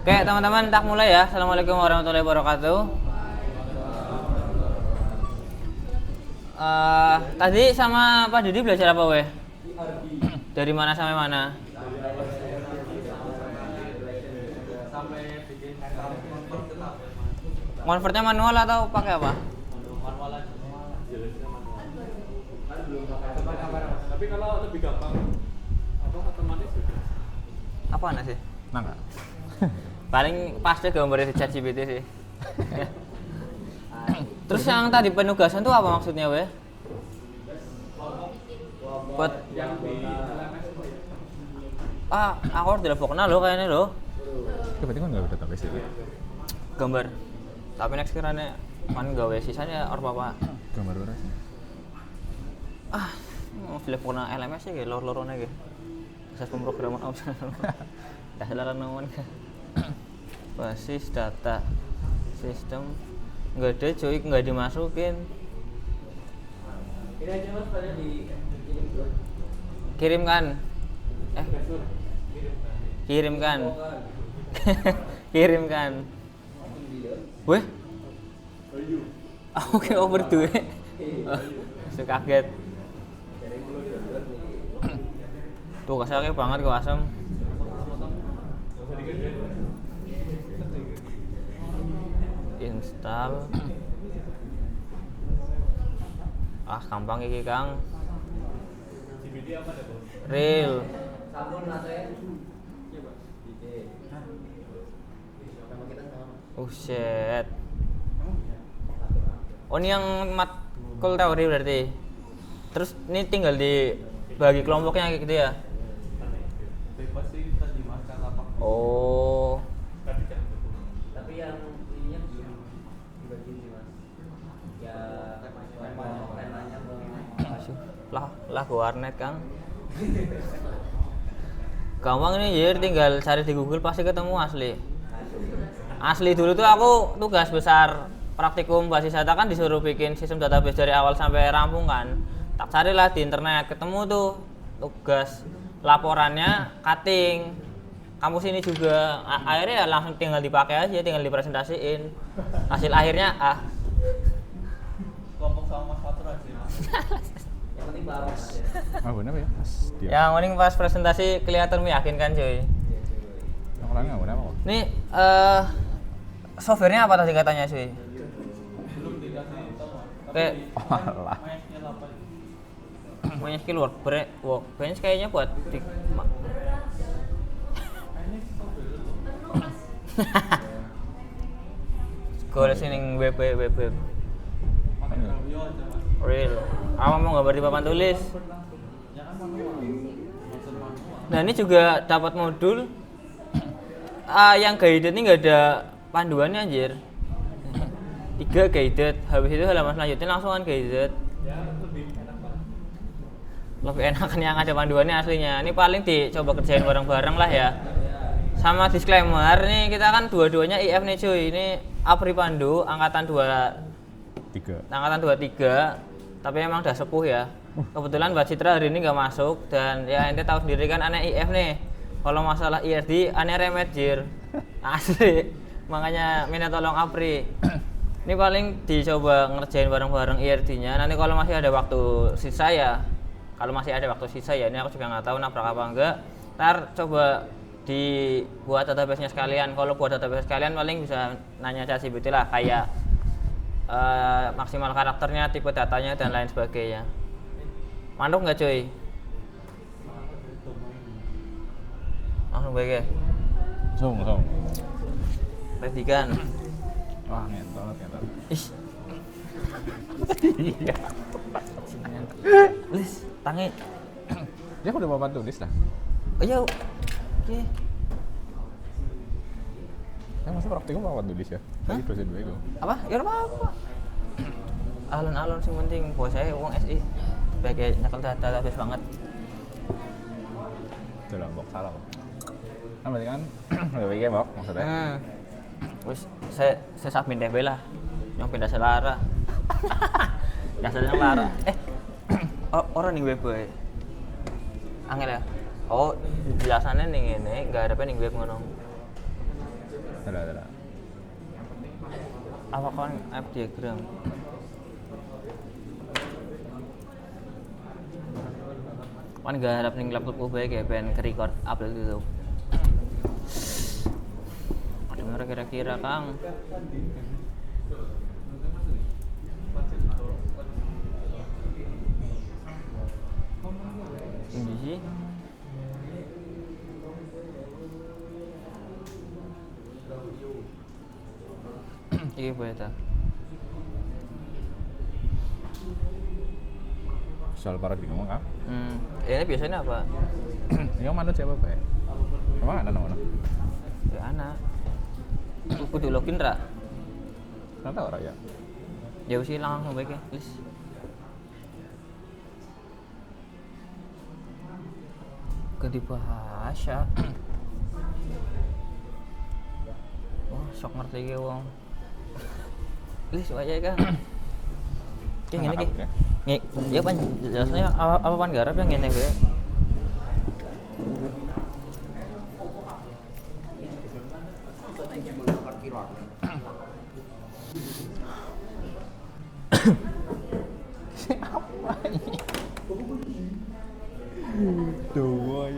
Oke teman-teman, tak mulai ya. Assalamualaikum warahmatullahi wabarakatuh. Tadi sama Pak Didi belajar apa weh? Dari mana sampai mana? Convertnya manual atau pakai apa? Tapi kalau lebih gampang otomatis Apa sih? Nggak. Paling pasti gambar di ChatGPT sih. Terus yang tadi penugasan tuh apa maksudnya weh? Buat yang di LMS aku harus telepon loh kayaknya loh. Berarti kan nggak udah tapi sih. Gambar. Tapi next kiranya kan gawe sisanya apa apa. Gambar berapa sih? Mau telepon LMS ya lor-lorone ge. Proses pemrograman opsi. Dah salah nomor ke. Basis data sistem nggak ada cuy, nggak dimasukin. ini aja mas pada di Kirimkan kirimkan kirimkan weh aku kayak overdue saya kaget tuh kasar banget ke asam install gampang iki Kang real shit ini yang matkul teori berarti terus ini tinggal dibagi kelompoknya gitu ya bebas sih tadi mas apa oh tapi yang ininya dibagi sih mas ya temanya lah warnet Kang gampang ini jadi tinggal cari di Google pasti ketemu asli dulu tuh aku tugas besar praktikum basis data kan disuruh bikin sistem database dari awal sampai rampung kan tak carilah di internet ketemu tuh tugas laporannya cutting kampus ini juga akhirnya ya langsung tinggal dipakai aja tinggal dipresentasiin hasil akhirnya kelompok sama mas Fatur aja mas yang penting bagus Benar ya? Pas dia. yang mending pas presentasi kelihatan meyakinkan cuy Yang orangnya nggak apa kok. ini softwarenya apa tadi katanya cuy belum dikasih tahu mas kayak Alah. mainnya apa punya skill workbench kayaknya buat goal sini web pakai Gravio aja mas real apa mau gambar di papan tulis ya kan manual maksud manual nah ini juga dapat modul yang guided ini nggak ada panduannya anjir 3 guided habis itu halaman selanjutnya langsung guided ya lebih enak banget lebih enakan yang ada panduannya aslinya ini paling dicoba kerjain bareng-bareng lah ya sama disclaimer nih kita kan dua-duanya IF nih cuy ini Apri Pandu angkatan 23 tapi emang udah sepuh ya kebetulan Mbak Citra hari ini nggak masuk dan ya ente tahu sendiri kan aneh IF nih kalau masalah IRD aneh remet jir asli makanya minta tolong Apri ini paling dicoba ngerjain bareng-bareng IRD-nya nanti kalau masih ada waktu sisa ya ini aku juga nggak tahu nabrak apa enggak ntar coba dibuat database-nya sekalian kalau buat database sekalian paling bisa nanya ChatGPT lah kayak maksimal karakternya, tipe datanya dan lain sebagainya mantap nggak cuy? langsung baik ya? Song. Ready kan? Wah ngentot. Ih Iya. Lis, tangi Dia udah papan tulis dah. oh iya oke Yang masih praktikum papan tulis ya. Tadi dosen bego. apa? Ya apa? Alon-alon sih penting buat saya uang SI sebagai nyekel database banget Dalam box salah kok. Kan berarti kan lebih kayak box maksudnya. Terus saya submit DB lah yang pindah selara dasarnya lara orang nih web angel ya oh jelasannya nih ini nggak ada ning web ngono Dadah. Apa kan app diagram? Kan gak harap ning laptopku bae kayak pengen ke-record upload itu. Ada kira-kira Kang. Ini sih. Iya boleh tak? Soal paradigma kan? Ini biasanya apa? Yang mana siapa Pak? Emang ada nama? Ya anak. Kudu login ra? Ternyata orang ya. Ya wis langsung baik ya, please. Ganti bahasa. Wah, sok ngerti ge wong. Please wae kan. Kayak ngene ki. Ya pan jelasnya apa pan garap yang ngene gue. Apa ini? Tuh,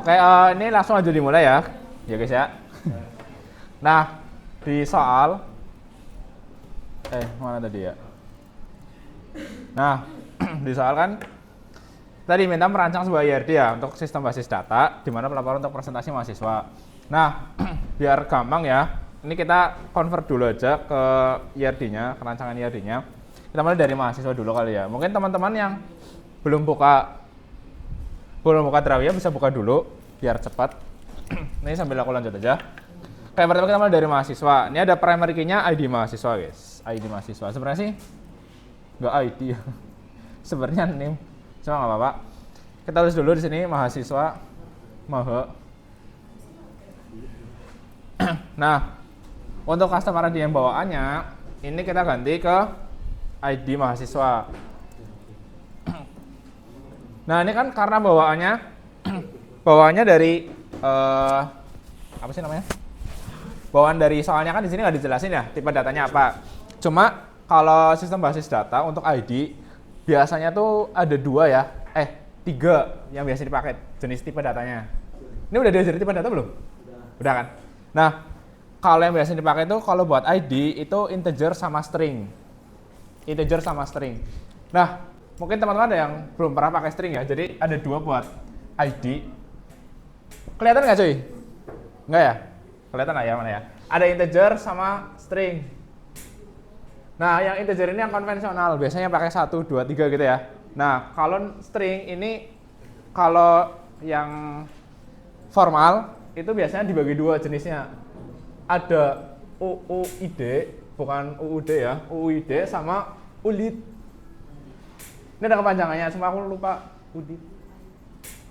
Oke, ini langsung aja dimulai ya guys ya. Nah, di soal, mana tadi ya? Nah, di soal kan tadi minta merancang sebuah IRD ya untuk sistem basis data, di mana pelaporan untuk presentasi mahasiswa. Nah, biar gampang ya, ini kita convert dulu aja ke IRD-nya, kerancangan IRD-nya. Kita mulai dari mahasiswa dulu kali ya. Mungkin teman-teman yang belum buka Drawia bisa buka dulu biar cepat. Ini sambil aku lanjut aja. Kayak pertama kita mulai dari mahasiswa. Ini ada primary key-nya ID mahasiswa, guys. ID mahasiswa. Sebenarnya sih nggak ID ya. Sebenarnya name. Cuma nggak apa-apa. Kita tulis dulu di sini mahasiswa maha. Nah, untuk customer ID yang bawaannya, ini kita ganti ke ID mahasiswa. Nah, ini kan karena bawaannya dari apa sih namanya? Bawaan dari soalnya kan di sini nggak dijelasin ya tipe datanya apa. Cuma kalau sistem basis data untuk ID biasanya tuh ada 3 yang biasa dipakai jenis tipe datanya. Ini udah diajarin tipe data belum? Udah kan? Nah, kalau yang biasa dipakai itu kalau buat ID itu integer sama string. Nah, mungkin teman-teman ada yang belum pernah pakai string ya. Jadi ada 2 buat ID. Kelihatan nggak cuy? Nggak ya? Kelihatan nggak ya mana ya? Ada integer sama string. Nah, yang integer ini yang konvensional. Biasanya pakai 1, 2, 3 gitu ya. Nah, kalau string ini, kalau yang formal, itu biasanya dibagi 2 jenisnya. Ada UUID, bukan UUD ya. UUID sama ULID. Ini ada kepanjangannya, cuma aku lupa UDID.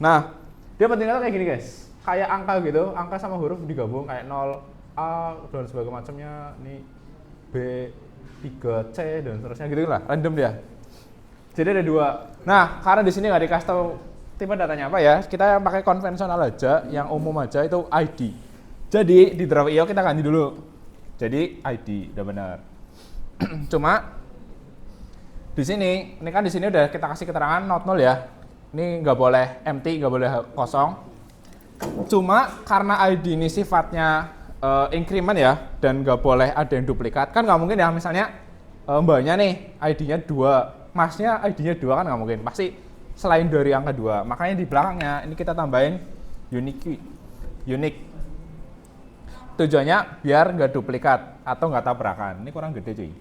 Nah, dia pentingnya kayak gini guys. Kayak angka gitu, angka sama huruf digabung kayak 0, A, dan sebagainya macamnya. Ini B, 3, C, dan seterusnya gitu lah, random dia. Jadi ada 2. Nah, karena di sini nggak dikasih tahu tipe datanya apa ya, kita pakai konvensional aja, yang umum aja itu ID. Jadi di Drawio kita ganti dulu. Jadi ID, udah benar. Cuma di sini, ini kan di sini udah kita kasih keterangan not null ya. Ini nggak boleh empty, nggak boleh kosong. Cuma karena ID ini sifatnya increment ya, dan nggak boleh ada yang duplikat. Kan nggak mungkin ya, misalnya mbaknya nih ID-nya 2, masnya ID-nya 2 kan nggak mungkin. Pasti selain dari angka 2. Makanya di belakangnya ini kita tambahin unique. Tujuannya biar nggak duplikat atau nggak tabrakan. Ini kurang gede cuy.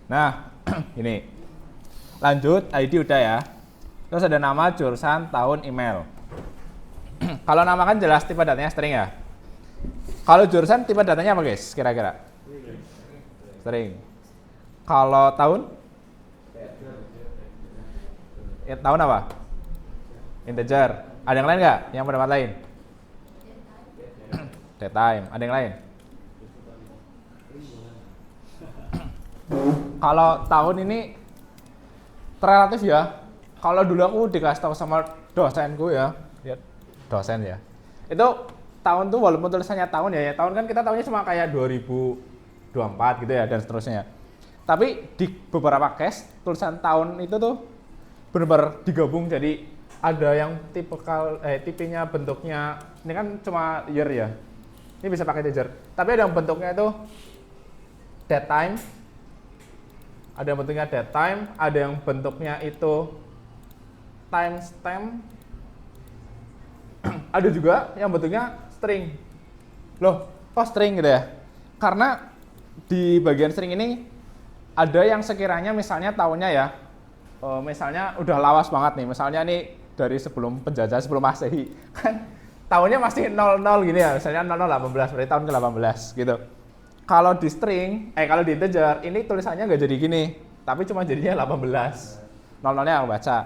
Nah, ini lanjut ID udah ya. Terus ada nama, jurusan, tahun, email. Kalau nama kan jelas tipe datanya string ya. Kalau jurusan tipe datanya apa guys? Kira-kira? String. Kalau tahun? Ya, tahun apa? Integer. Ada yang lain nggak? Yang pendapat lain? Datetime. Ada yang lain? Kalau tahun ini relatif ya. Kalau dulu aku dikasih tahu sama dosenku ya, dosen ya. Itu tahun tuh walaupun tulisannya tahun ya, tahun kan kita tahunya cuma kayak 2024 gitu ya dan seterusnya. Tapi di beberapa case tulisan tahun itu tuh benar-benar digabung jadi ada yang tipenya bentuknya ini kan cuma year ya. Ini bisa pakai integer. Tapi ada yang bentuknya itu date time. Ada yang bentuknya date time, ada yang bentuknya itu timestamp. Ada juga yang bentuknya string. Loh, kok string gitu ya? Karena di bagian string ini ada yang sekiranya misalnya tahunnya ya, misalnya udah lawas banget nih, misalnya nih dari sebelum penjajah, sebelum Masehi, kan tahunnya masih 00 gini ya, misalnya 0018, berarti tahun ke-18 gitu. Kalau di string, kalau di integer, ini tulisannya nggak jadi gini, tapi cuma jadinya 18. 00-nya aku baca.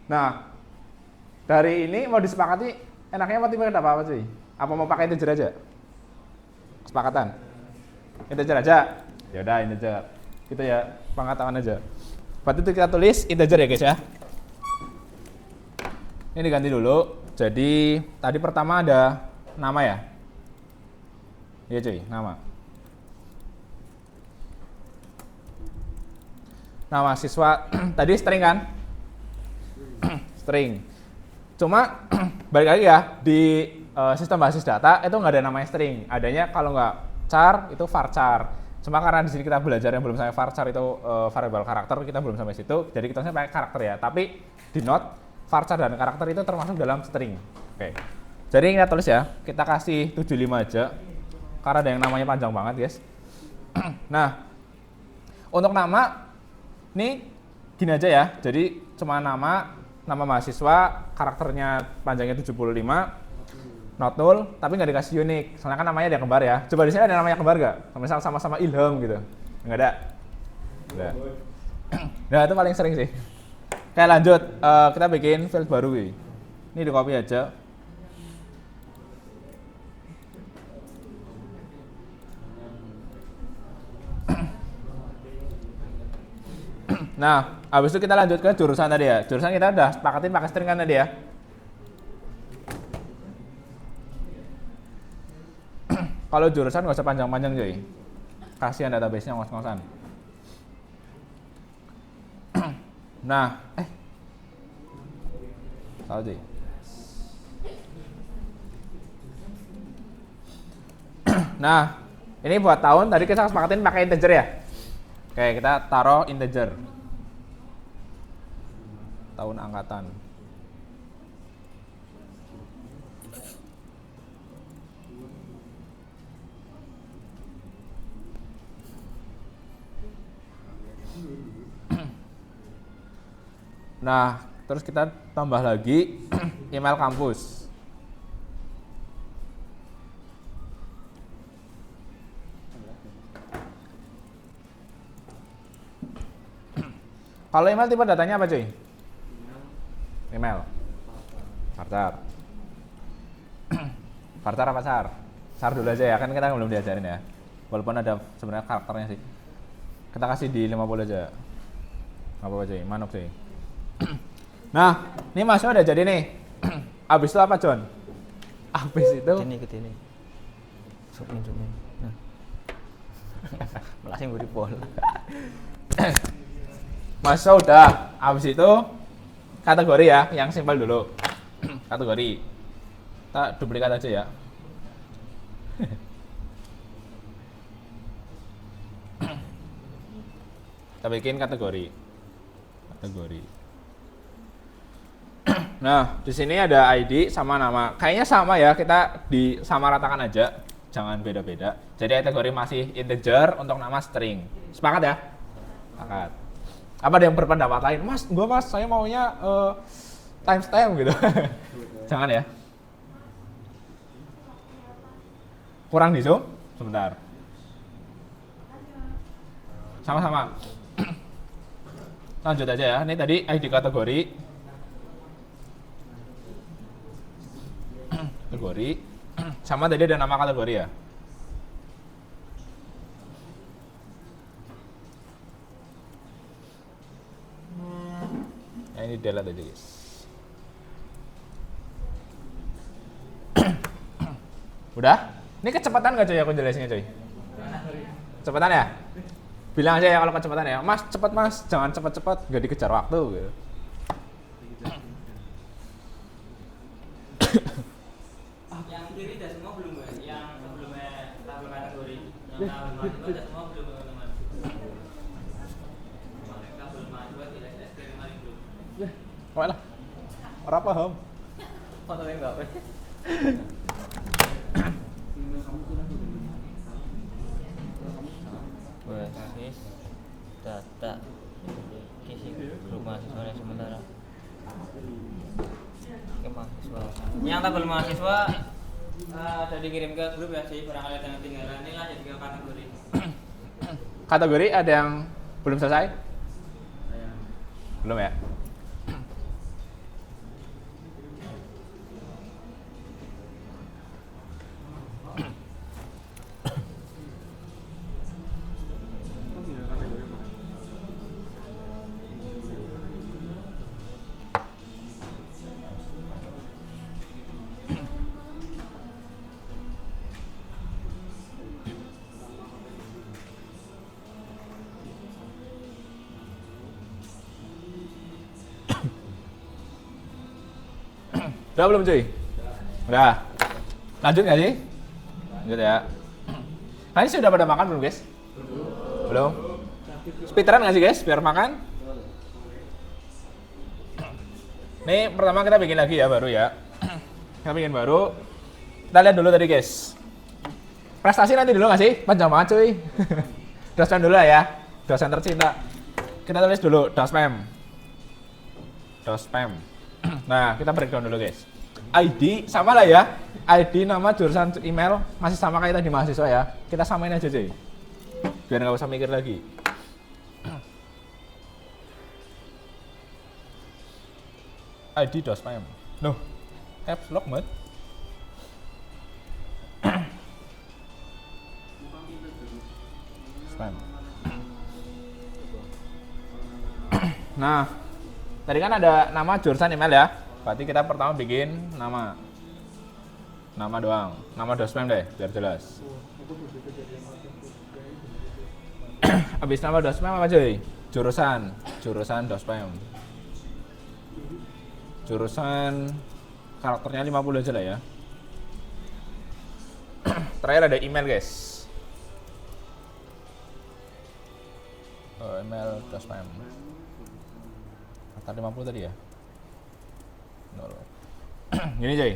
Nah, dari ini mau disepakati, enaknya mau pakai apa sih? Apa mau pakai integer aja? Kesepakatan? Integer aja? Ya udah integer. Gitu ya, pengetahuan aja. Berarti itu kita tulis integer ya guys ya. Ini diganti dulu. Jadi tadi pertama ada nama ya? Iya cuy, nama. Nama siswa tadi string kan? String. Cuma balik lagi ya di sistem basis data itu nggak ada namanya string. Adanya kalau nggak char itu varchar. Cuma karena di sini kita belajar yang belum sampai varchar itu variabel karakter, kita belum sampai situ. Jadi kita pakai karakter ya. Tapi di note varchar dan karakter itu termasuk dalam string. Oke. Jadi kita tulis ya. Kita kasih 75 aja. Karena ada yang namanya panjang banget, guys. Nah, untuk nama ini gini aja ya. Jadi cuma nama mahasiswa, karakternya panjangnya 75, not null, tapi nggak dikasih unique. Soalnya kan namanya ada kembar ya. Coba di sini ada namanya kembar nggak? Misal sama-sama Ilham gitu. Nggak ada. Nggak. Nah itu paling sering sih. Oke lanjut, kita bikin field baru nih. Ini di copy aja. Nah, habis itu kita lanjut ke jurusan tadi ya. Jurusan kita udah sepakatin pakai string kan tadi ya. Kalau jurusan nggak usah panjang-panjang cuy. Kasihan database-nya ngos-ngosan. Nah, salah cuy. Nah, ini buat tahun tadi kita sepakatin pakai integer ya. Oke, kita taruh integer. Tahun angkatan. Nah, terus kita tambah lagi email kampus. Kalau email tipe datanya apa cuy? Email. Varchar. Varchar apa char? Char dulu aja ya, kan kita belum diajarin ya. Walaupun ada sebenarnya karakternya sih. Kita kasih di 50 aja. Apa cuy? Manuk cuy. Nah, ini mahasiswa udah jadi nih. Abis itu apa John? Abis itu Ini. Zoom in. Nah. Melasing gue di pol. mahasiswa udah. Abis itu kategori ya, yang simpel dulu. Kategori. Kita duplikat aja ya. Kita bikin kategori. Nah, di sini ada ID sama nama. Kayaknya sama ya, kita disamaratakan aja. Jangan beda-beda. Jadi kategori masih integer, untuk nama string. Sepakat ya? Sepakat. Apa ada yang berpendapat lain? Mas, saya maunya timestamp gitu. Jangan ya. Kurang di zoom? Sebentar. Sama-sama. Lanjut aja ya. Ini tadi ID kategori. Kategori. Sama tadi ada nama kategori ya. Nah, ini delete aja guys. Udah? Ini kecepatan nggak coy aku jelasinnya coy? Kecepatan ya? Bilang aja ya kalau kecepatan ya. Mas, cepet mas, jangan cepet-cepet, gak dikejar waktu gitu. Yang kiri udah semua belum ya? Yang sebelumnya tabel kategori. Yang tabel mahasiswa udah semua belum teman-teman. Tabel mahasiswa tidak SPM kemarin belum. Kok lah? Ora paham. Fotonya enggak apa. Basis data kisi grup mahasiswa yang sementara. Oke mahasiswa. Yang tabel mahasiswa ada dikirim ke grup ya sih, barangkali ada yang ketinggalan. Ini lanjut ke kategori. Kategori ada yang belum selesai? Belum ya? Udah belum cuy? Udah. Lanjut nggak sih? Lanjut ya. Nah ini sudah pada makan belum guys? Belum? Speedrun nggak sih guys biar makan? Nih pertama kita bikin lagi ya baru ya. Kita bikin baru. Kita lihat dulu tadi guys. Prestasi nanti dulu nggak sih? Panjang banget cuy. Dosen dulu lah ya. Dosen tercinta. Kita tulis dulu dospem. Dospem. Nah, kita breakdown dulu guys. ID sama lah ya. ID, nama, jurusan, email masih sama kayak tadi mahasiswa ya. Kita samain aja cuy. Biar nggak usah mikir lagi. ID dospem. Nuh, caps lock banget. Spam. Nah, tadi kan ada nama, jurusan, email ya. Berarti kita pertama bikin nama. Nama doang. Nama dospem deh, biar jelas. Habis nama dospem apa cuy? Jurusan. Jurusan dospem. Jurusan karakternya 50 aja lah ya. Terakhir ada email guys. Email dospem. Karakter 50 tadi ya? 0. Gini cuy.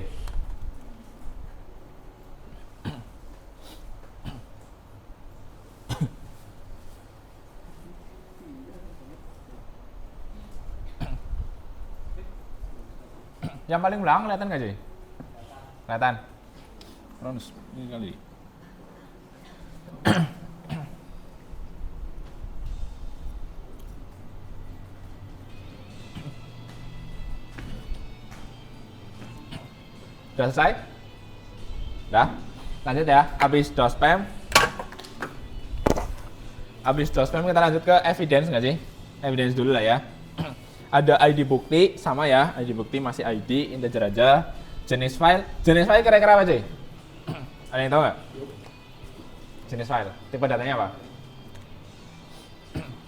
Yang paling belakang kelihatan nggak cuy? Kelihatan? Terus ini kali. Udah selesai? Udah? Lanjut ya, habis dospem. Habis dospem kita lanjut ke evidence nggak sih? Evidence dulu lah ya. Ada ID bukti, sama ya, ID bukti masih ID, integer aja. Jenis file kira-kira apa cuy? Ada yang tahu nggak? Jenis file, tipe datanya apa?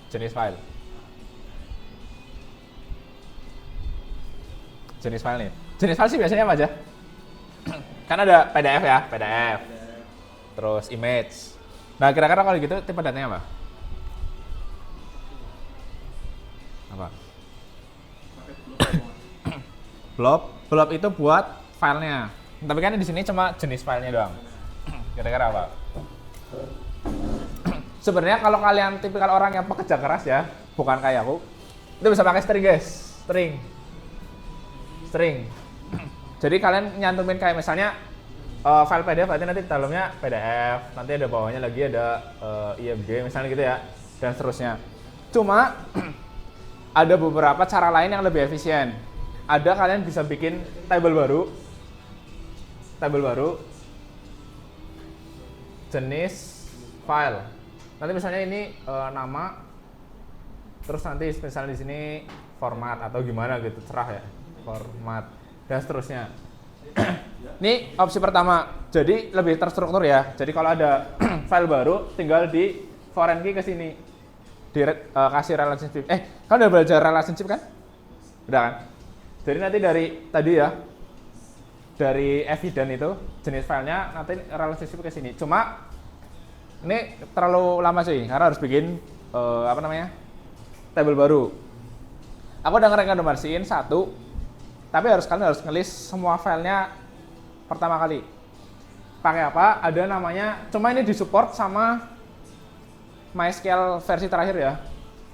Jenis file. Jenis file nih. Jenis file sih biasanya apa aja? Kan ada PDF ya, PDF. Terus image. Nah kira-kira kalau gitu tipe datanya apa? Apa? Blob itu buat filenya. Tapi kan di sini cuma jenis filenya doang. Kira-kira apa? Sebenarnya kalau kalian tipikal orang yang pekerja keras ya, bukan kayak aku, itu bisa pakai string guys, string. Jadi kalian nyantumin kayak misalnya file PDF, berarti nanti di dalamnya PDF, nanti ada bawahnya lagi ada IMG misalnya gitu ya, dan seterusnya. Cuma ada beberapa cara lain yang lebih efisien. Ada kalian bisa bikin table baru, jenis file. Nanti misalnya ini nama, terus nanti misalnya di sini format atau gimana gitu, cerah ya, format dan seterusnya. Ini opsi pertama, jadi lebih terstruktur ya. Jadi kalau ada file baru, tinggal di foreign key ke sini, kasih relationship. Kan udah belajar relationship kan? Udah kan? Jadi nanti dari tadi ya, dari evidence itu jenis filenya nanti relationship ke sini. Cuma ini terlalu lama sih, karena harus bikin table baru. Aku udah ngerekomendasiin satu, tapi kalian harus ngelis semua filenya pertama kali. Pakai apa? Ada namanya, cuma ini disupport sama MySQL versi terakhir ya.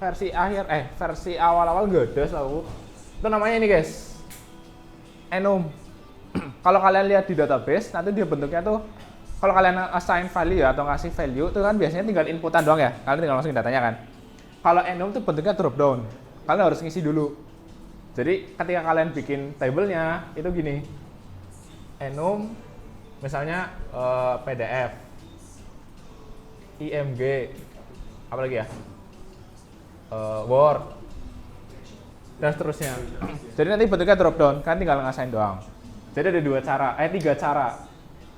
Versi awal-awal gak ada selalu. Itu namanya ini guys, enum. Kalau kalian lihat di database, nanti dia bentuknya tuh, kalau kalian assign value ya, atau ngasih value, itu kan biasanya tinggal inputan doang ya. Kalian tinggal masukin datanya kan. Kalau enum tuh bentuknya drop down. Kalian harus ngisi dulu. Jadi ketika kalian bikin tablenya, itu gini. Enum, misalnya PDF, IMG, apa lagi ya? Word, dan seterusnya. Jadi nanti bentuknya drop down, kan tinggal ngasih doang. Jadi ada tiga cara.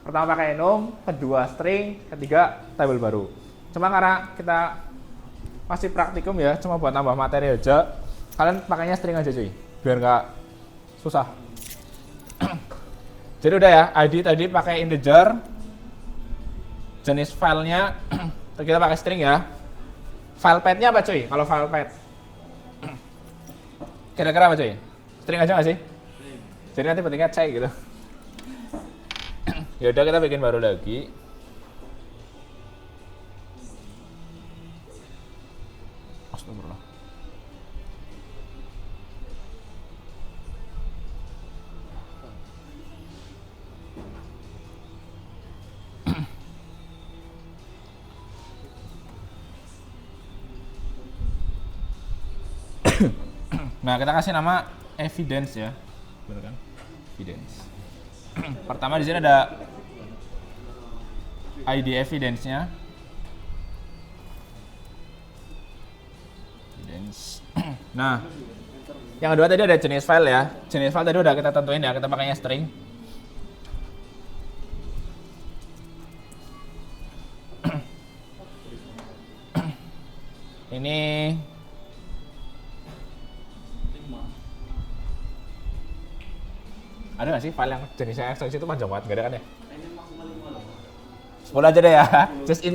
Pertama pakai enum, kedua string, ketiga table baru. Cuma karena kita masih praktikum ya, cuma buat nambah materi aja, kalian pakainya string aja cuy, biar nggak susah. Jadi udah ya, ID tadi pakai integer, jenis filenya kita pakai string ya. File path-nya apa cuy? Kalau file path kira-kira apa cuy? String aja nggak sih? Jadi nanti pentingnya C gitu. Ya udah, kita bikin baru lagi. Astagfirullah. Nah, kita kasih nama evidence ya. Benar kan? Evidence. Pertama di sini ada ID evidence-nya. Evidence. Nah, yang kedua tadi ada jenis file ya. Jenis file tadi udah kita tentuin ya, kita pakainya string. Ini ada nggak sih file yang jenisnya extension itu panjang banget? Nggak ada kan ya? 10 aja deh ya, just in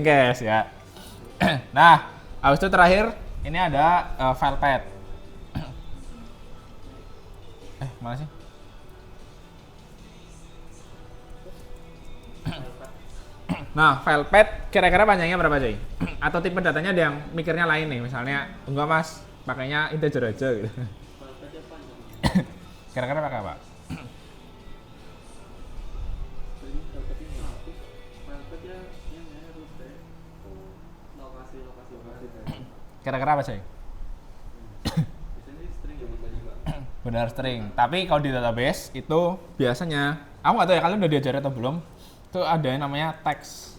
case ya. Nah, habis itu terakhir ini ada file path. Mana sih? Nah, file path kira-kira panjangnya berapa cuy? Atau tipe datanya ada yang mikirnya lain nih, misalnya enggak mas, pakainya integer aja gitu. Kira-kira pakai apa? Kira-kira apa sih? Benar string. Tapi kalau di database itu biasanya, aku nggak tahu ya kalian udah diajarin atau belum. Itu ada yang namanya text.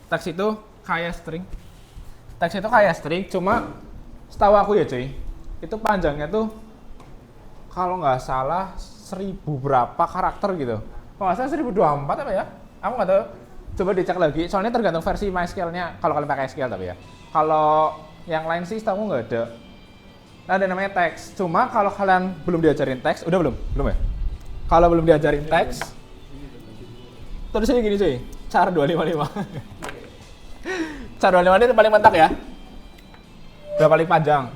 Text itu kayak string. Text itu kayak string, cuma setahu aku ya cuy, itu panjangnya tuh kalau nggak salah 1000 berapa karakter gitu. Kalau nggak salah 1024 apa ya? Aku nggak tahu. Coba dicek lagi. Soalnya tergantung versi MySQL-nya. Kalau kalian pakai SQL tapi ya. Kalau yang lain sih setahu nggak ada. Nah, ada namanya teks. Cuma kalau kalian belum diajarin teks, udah belum? Belum ya? Kalau belum diajarin teks, tulisnya gini cuy, char 255. Char 255 itu paling mentok ya. Udah paling panjang.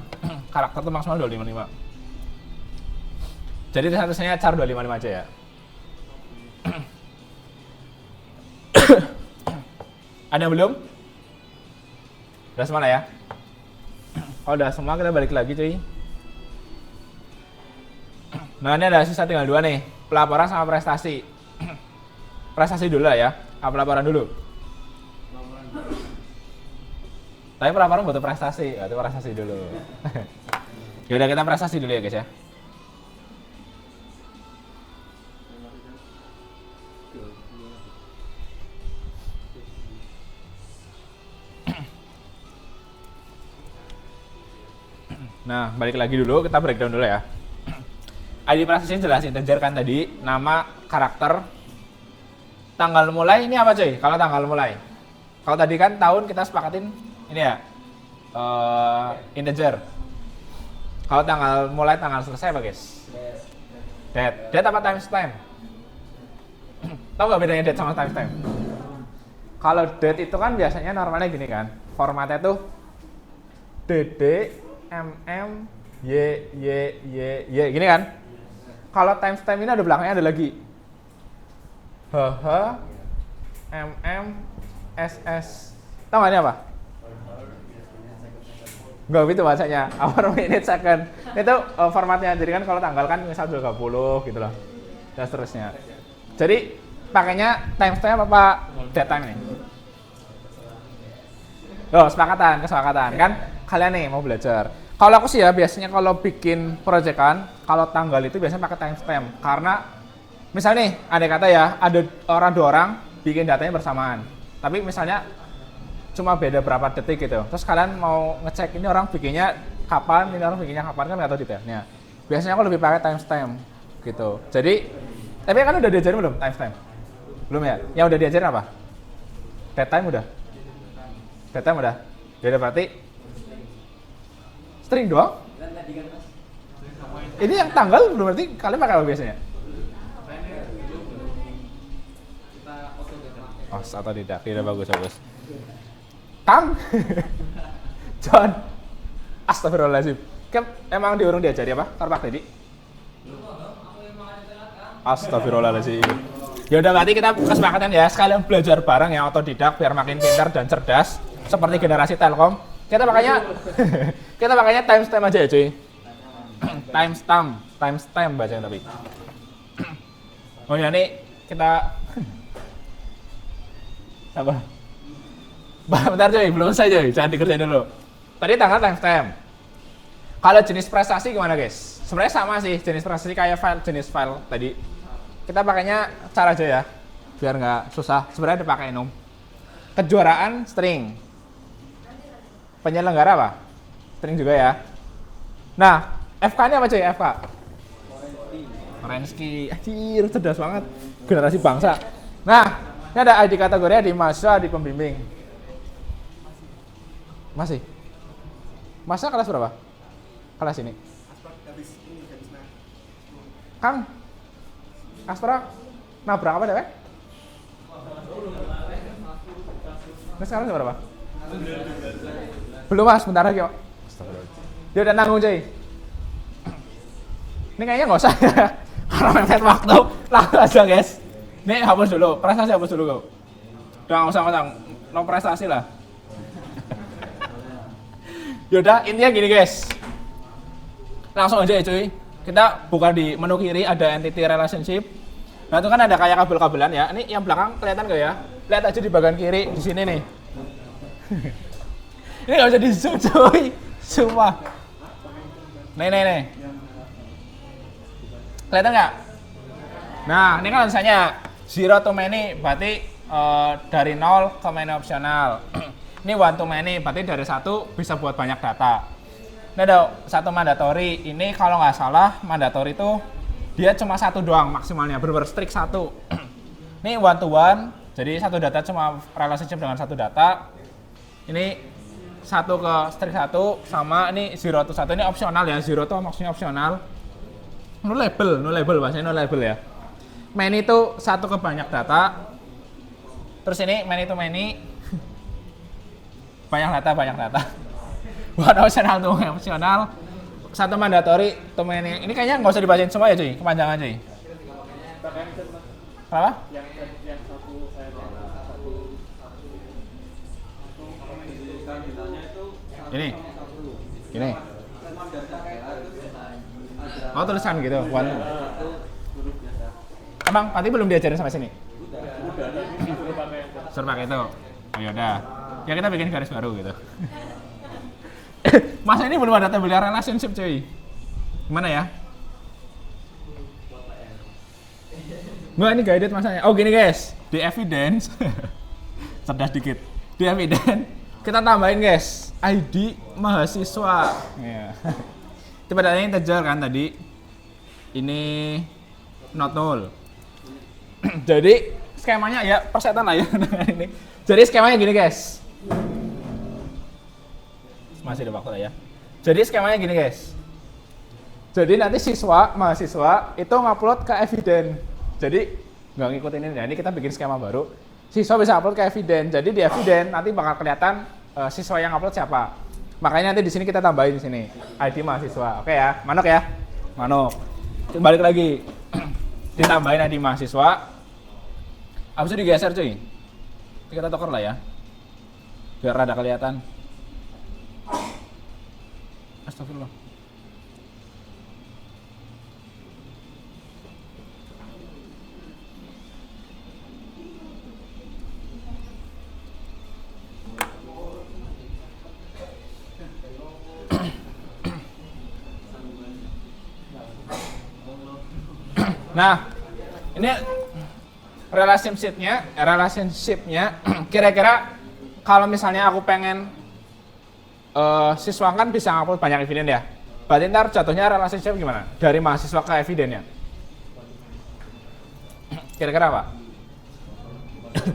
Karakter itu maksimal 255. Jadi tulisannya char 255 aja ya. Ada yang belum? Udah semua ya? Kalau udah semua kita balik lagi cuy. Nah, ini ada sisa tinggal 2 nih, pelaporan sama prestasi. Prestasi dulu lah ya, pelaporan dulu. Tapi pelaporan butuh prestasi, itu prestasi dulu. Ya udah kita prestasi dulu ya guys ya. Nah, balik lagi dulu, kita breakdown dulu ya. ID prestasi jelas integer kan tadi, nama, karakter, tanggal mulai ini apa cuy? Kalau tanggal mulai, kalau tadi kan tahun kita sepakatin ini ya, integer. Kalau tanggal mulai, tanggal selesai apa guys? Date apa timestamp? Tahu nggak bedanya date sama timestamp? Kalau date itu kan biasanya normalnya gini kan, formatnya tuh DD, MM, Y, gini kan? Kalau timestamp ini ada belakangnya ada lagi HH, MM, SS. Tahu nggak ini apa? Nggak gitu bacanya, hour, minute, second. Itu formatnya, jadi kan kalau tanggal kan misal 20 gitu loh. Dan seterusnya. Jadi pakainya timestamp apa date time ini? Oh, kesepakatan kan kalian nih mau belajar. Kalau aku sih ya biasanya kalau bikin proyekan, kalau tanggal itu biasanya pakai timestamp karena misalnya nih andai kata ya ada dua orang bikin datanya bersamaan. Tapi misalnya cuma beda berapa detik gitu. Terus kalian mau ngecek ini orang bikinnya kapan, ini orang bikinnya kapan kan nggak tahu detailnya. Biasanya aku lebih pakai timestamp gitu. Jadi tapi kan udah diajarin belum timestamp? Belum ya? Yang udah diajarin apa? Date time udah? Date time udah? Jadi berarti string doang? Ini yang tanggal belum berarti kalian pakai apa biasanya? Oh, atau tidak? Tidak bagus. Kang? John? Astagfirullahaladzim. Emang diurung diajari apa? Karpak tadi? Astagfirullahaladzim. Ya udah berarti kita kesepakatan ya sekalian belajar bareng ya otodidak biar makin pintar dan cerdas seperti generasi Telkom. Kita pakainya timestamp aja ya cuy. timestamp bacanya tapi. Oh ya nih kita apa? Bentar cuy, belum selesai cuy, jangan dikerjain dulu. Tadi tanggal timestamp. Kalau jenis prestasi gimana guys? Sebenarnya sama sih jenis prestasi kayak jenis file tadi. Kita pakainya cara aja ya, biar nggak susah. Sebenarnya dipakai enum. Kejuaraan string. Penyelenggara apa? String juga ya. Nah, FK-nya apa cuy? FK? Orensky. Anjir, cerdas banget. Generasi bangsa. Nah, ini ada ID kategori di mahasiswa, di pembimbing. Masih? Masa kelas berapa? Kelas ini. Kang? Aspra? Nabrak apa deh? Nah, sekarang berapa? Belum mas, bentar lagi kok. Dia udah nanggung cuy. Ini kayaknya nggak usah ya. Kalau mepet waktu, langsung aja guys. Ini hapus dulu, prestasi hapus dulu kau. Udah nggak usah ngomong, no prestasi lah. Yaudah, intinya gini guys. Langsung aja ya cuy. Kita buka di menu kiri ada entity relationship. Nah itu kan ada kayak kabel-kabelan ya. Ini yang belakang kelihatan nggak ya? Lihat aja di bagian kiri di sini nih. Ini nggak bisa di zoom cuy, sumpah. Nih. Kelihatan nggak? Nah ini kan misalnya zero to many berarti dari 0 ke many optional. Ini one to many berarti dari satu bisa buat banyak data. Ini ada satu mandatory. Ini kalau nggak salah mandatory itu dia cuma satu doang maksimalnya, bener-bener strict satu. Ini one to one, jadi satu data cuma relationship dengan satu data. Ini satu ke strict satu, sama ini zero to satu, ini opsional ya, zero to maksudnya opsional. No label bahasanya no label ya. Many itu satu ke banyak data. Terus ini many to many, banyak data. One optional to opsional. Satu mandatory to many. Ini kayaknya nggak usah dibacain semua ya cuy, kepanjangan cuy. Apa? Ini. Oh tulisan gitu, one. Emang Pati belum diajarin sampai sini? Suruh pakai itu. Oh yaudah. Ya kita bikin garis baru gitu. Masa ini belum ada tabel relationship cuy. Gimana ya? Nggak, ini guided masanya. Oh gini guys, di evidence cerdas dikit. Di evidence kita tambahin guys ID mahasiswa. Ya. Itu padahal integer kan tadi. Ini not null. Jadi skemanya ya persetan lah ya dengan ini. Jadi skemanya gini guys. Masih ada waktu lah ya. Jadi skemanya gini guys. Jadi nanti mahasiswa itu ngupload ke Evident. Jadi nggak ngikutin ini. Nah, ini kita bikin skema baru. Siswa bisa upload ke Evident. Jadi di Evident nanti bakal kelihatan siswa yang upload siapa. Makanya nanti di sini kita tambahin di sini ID mahasiswa. Oke ya, Manuk ya. Manuk. Balik lagi. Ditambahin ID mahasiswa. Habis itu digeser cuy. Kita tuker lah ya. Biar rada kelihatan. Astagfirullah. Nah, ini relationship-nya kira-kira kalau misalnya aku pengen siswa kan bisa ngupload banyak eviden ya. Berarti ntar jatuhnya relationship gimana? Dari mahasiswa ke evidennya. Kira-kira apa?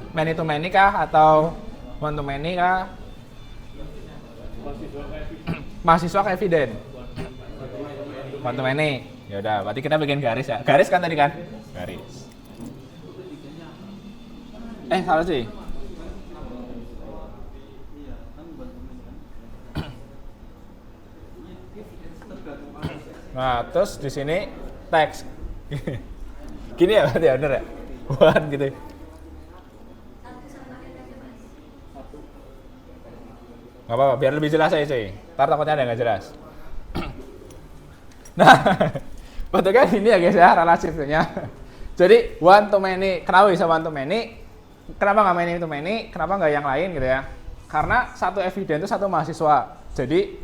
Many to many kah atau one to many kah? Mahasiswa ke eviden. One to many. Ya udah, berarti kita bikin garis ya. Garis kan tadi kan? Garis. Salah sih. Nah, terus di sini teks. Gini ya berarti ya, bener ya? Buat gitu. Gak apa-apa, biar lebih jelas aja cuy. Ntar takutnya ada yang gak jelas. Nah, bentuknya gini ya guys ya, relationship-nya. Jadi one to many, kenapa bisa one to many? Kenapa nggak many to many? Kenapa nggak yang lain gitu ya? Karena satu eviden itu satu mahasiswa. Jadi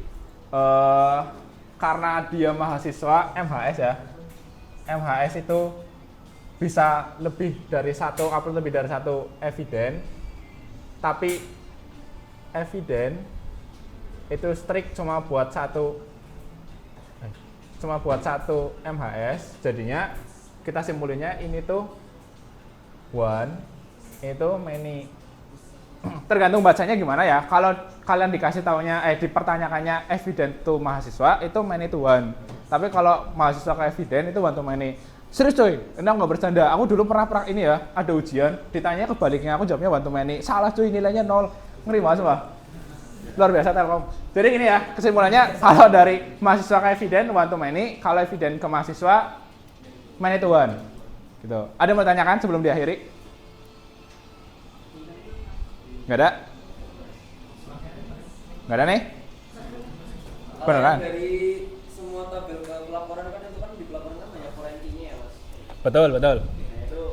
karena dia mahasiswa MHS ya, MHS itu bisa lebih dari satu, upload lebih dari satu eviden. Tapi eviden itu strict cuma buat satu MHS, jadinya kita simpulinnya ini tuh one, itu many. Tergantung bacanya gimana ya. Kalau kalian dikasih taunya dipertanyakannya evident to mahasiswa itu many to one. Tapi kalau mahasiswa ke evident itu one to many. Serius coy, enggak bercanda. Aku dulu pernah ini ya, ada ujian, ditanya kebaliknya, aku jawabnya one to many. Salah cuy, nilainya 0. Ngeri banget semua. Luar biasa Telkom. Jadi gini ya, kesimpulannya kalau dari mahasiswa ke evident one to many, kalau evident ke mahasiswa many to one. Gitu. Ada yang mau tanyakan sebelum diakhiri? Nggak ada? Nggak ada nih? Beneran? Dari semua tabel pelaporan kan itu kan di pelaporan kan banyak ranking-nya ya mas. Betul. Nah itu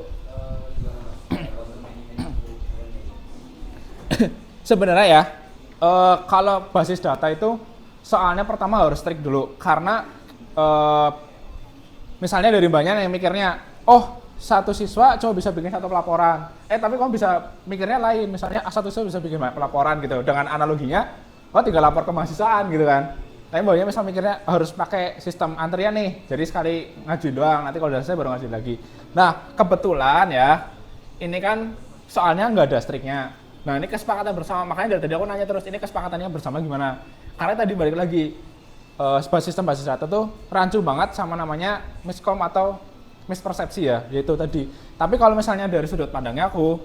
Sebenarnya ya, kalau basis data itu soalnya pertama harus strict dulu karena misalnya dari banyak yang mikirnya, oh satu siswa cuma bisa bikin satu pelaporan. Tapi kamu bisa mikirnya lain, misalnya satu siswa bisa bikin banyak pelaporan gitu. Dengan analoginya, tinggal lapor ke mahasiswaan gitu kan. Tapi banyak misal mikirnya harus pakai sistem antrian nih. Jadi sekali ngajuin doang, nanti kalau udah selesai baru ngajuin lagi. Nah kebetulan ya, ini kan soalnya nggak ada striknya. Nah ini kesepakatan bersama, makanya dari tadi aku nanya terus, ini kesepakatannya bersama gimana? Karena tadi balik lagi, sistem basis data tuh rancu banget sama namanya miskom atau mispersepsi ya, yaitu tadi. Tapi kalau misalnya dari sudut pandangnya aku,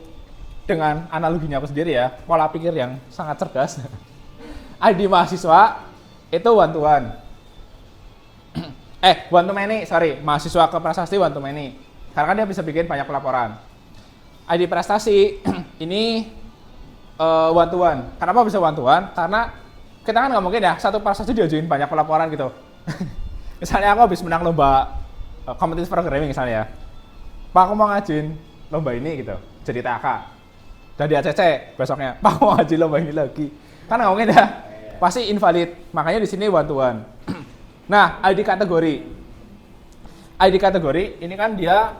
dengan analoginya aku sendiri ya, pola pikir yang sangat cerdas, ID mahasiswa itu one to one. One to many, sorry, mahasiswa ke prasasti one to many. Karena kan dia bisa bikin banyak pelaporan. ID prestasi ini one to one. Kenapa bisa one to one? Karena kita kan nggak mungkin ya satu prestasi diajuin banyak pelaporan gitu. Misalnya aku habis menang lomba competitive programming misalnya ya, Pak aku mau ngajuin lomba ini gitu, jadi TAK. Dan di ACC besoknya, Pak aku mau ngajuin lomba ini lagi. Kan nggak mungkin ya. pasti invalid. Makanya di sini one to one. Nah, ID kategori. ID kategori ini kan dia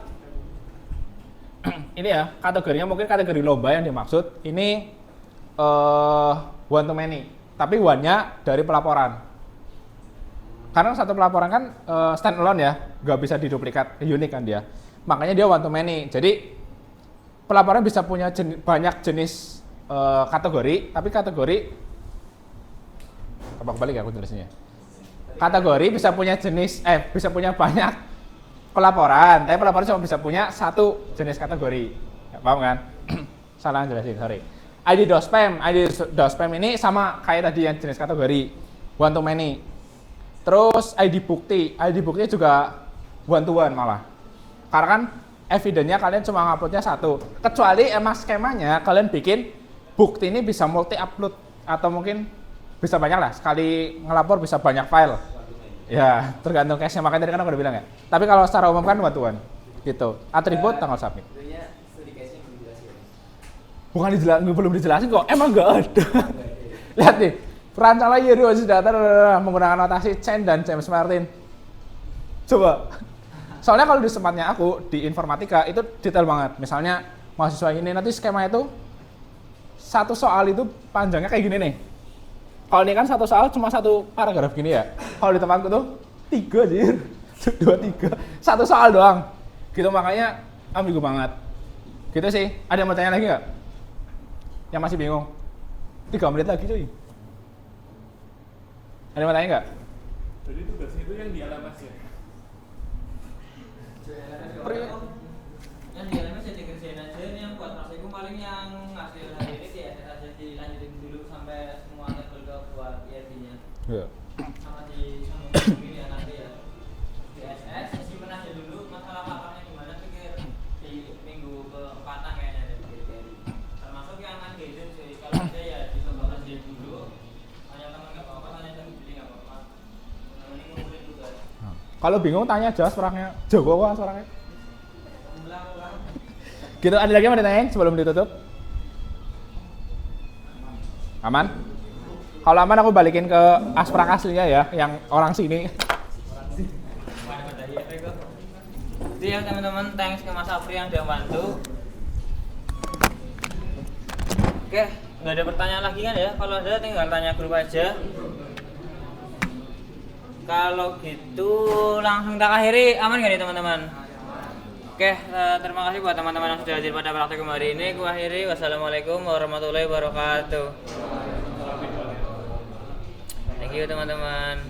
ini ya, kategorinya mungkin kategori lomba yang dimaksud. Ini one to many, tapi one-nya dari pelaporan. Karena satu pelaporan kan stand alone ya, nggak bisa diduplikat, unik kan dia. Makanya dia one to many. Jadi pelaporan bisa punya banyak jenis kategori, tapi kategori apa kembali aku tulisnya. Kategori bisa punya jenis, bisa punya banyak pelaporan, tapi pelaporan cuma bisa punya satu jenis kategori. Ya, paham kan? Salah jelasin, sorry. ID dospem ini sama kayak tadi yang jenis kategori one to many. Terus ID bukti juga one to one malah. Karena kan evidence-nya kalian cuma nguploadnya satu. Kecuali emang skemanya kalian bikin bukti ini bisa multi upload atau mungkin bisa banyak lah. Sekali ngelapor bisa banyak file. Ya, tergantung case-nya. Makanya tadi kan aku udah bilang ya. Tapi kalau secara umum kan one to one. Gitu. Atribut tanggal submit. Bukan belum dijelasin kok. Emang nggak ada. Lihat nih. Perancang layer data menggunakan notasi Chen dan James Martin. Coba. Soalnya kalau di tempatnya aku di informatika itu detail banget. Misalnya mahasiswa ini nanti skema itu satu soal itu panjangnya kayak gini nih. Kalau ini kan satu soal cuma satu paragraf gini ya. Kalau di tempatku tuh 3 anjir. 2, 3. Satu soal doang. Gitu makanya ambigu banget. Gitu sih. Ada yang mau tanya lagi nggak? Yang masih bingung? 3 menit lagi cuy. Ada yang mau tanya nggak? Jadi tugasnya itu yang di LMS ya? Yang di LMS ya dikerjain aja. Ini yang buat praktikum paling yang hasil hari ini di SS aja dilanjutin dulu sampai semua tabel buat IRB-nya. Iya. Sama di sambung ya nanti ya. Di SS simpen aja dulu masalah paparnya gimana pikir di minggu ke-4 kayaknya deh. Termasuk yang gadget sih. Kalau ada ya dicoba kerjain dulu. Tanya teman nggak apa-apa, tanya teman jadi nggak apa-apa. Ini ngumpulin tugas. Kalau bingung tanya aja suaranya. Jawa suaranya. Gitu, ada lagi yang mau ditanyain sebelum ditutup? Aman? Kalau aman aku balikin ke asprak aslinya ya, yang orang sini. Jadi ya teman-teman, thanks ke Mas Afri yang udah bantu. Oke, nggak ada pertanyaan lagi kan ya? Kalau ada tinggal tanya grup aja. Kalau gitu langsung tak akhiri, aman nggak nih teman-teman? Oke, terima kasih buat teman-teman yang sudah hadir pada praktikum hari ini. Aku akhiri, wassalamualaikum warahmatullahi wabarakatuh. Thank you teman-teman.